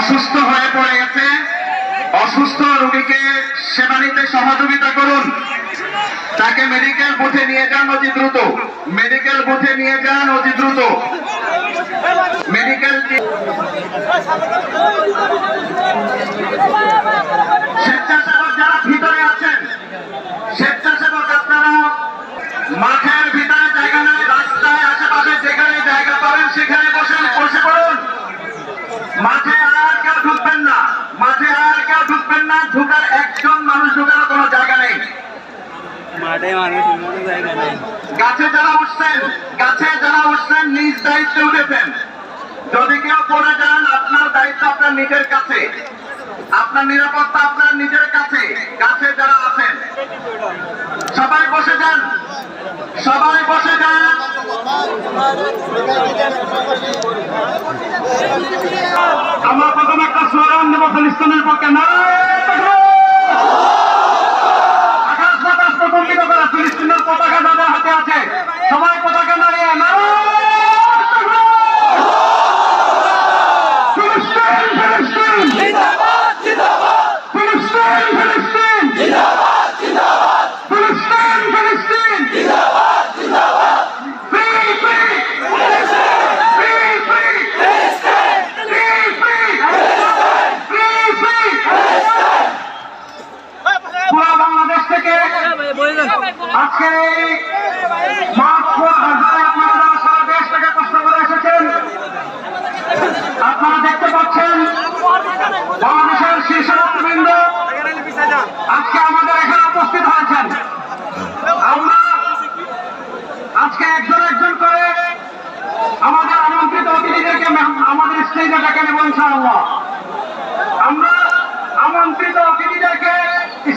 অসুস্থ হয়ে পড়ে গেছে, অসুস্থ রোগীকে সেবা নিতে সহযোগিতা করুন। তাকে মেডিকেল বুথে নিয়ে যান অতি দ্রুত, মেডিকেল বুথে নিয়ে যান অতি দ্রুত। মেডিকেল স্বেচ্ছাসেবক যারা ভিতরে আছেন, স্বেচ্ছাসেবক আপনারা মাঠের ভিতরে জায়গা নেই, রাস্তায় আশেপাশে যেখানে জায়গা পাবেন সেখানে বসে পড়ুন। মাঠে আর কেউ ঢুকবেন না, মাঠে আর কেউ ঢুকবেন না। ঢুকার একজন মানুষ ঢুকার কোনো জায়গা নেই, মাঠে মানুষ জায়গা নেই। গাছে যারা উঠছেন নিজ দায়িত্বে উঠেছেন। যদি কেউ পড়ে যান আপনার দায়িত্ব আপনার নিজের কাছে, আপনার নিরাপত্তা আপনার নিজের কাছে। গাছে যারা আছেন সবাই বসে যান, সবাই বসে যান। আমরা প্রথম একটা স্লোগান দেব ফিলিস্তিনের পক্ষে, আকাশ বাতাস প্রকম্পিত করা। ফিলিস্তিনের পতাকা যাদের হাতে আছে সবাই পতাকা নাড়িয়ে পুরো বাংলাদেশ থেকে আজকে আপনারা সারা দেশ থেকে কষ্ট করে এসেছেন। আপনারা দেখতে পাচ্ছেন বাংলাদেশের শীর্ষ নেতৃবৃন্দ আজকে আমাদের এখানে উপস্থিত হয়েছেন। আমরা আজকে একজন করে আমাদের আমন্ত্রিত অতিথিদেরকে আমাদের স্টেজে ডেকে নেব ইনশাআল্লাহ। আমরা আমন্ত্রিত অতিথিদেরকে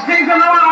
স্টেজে নেওয়ার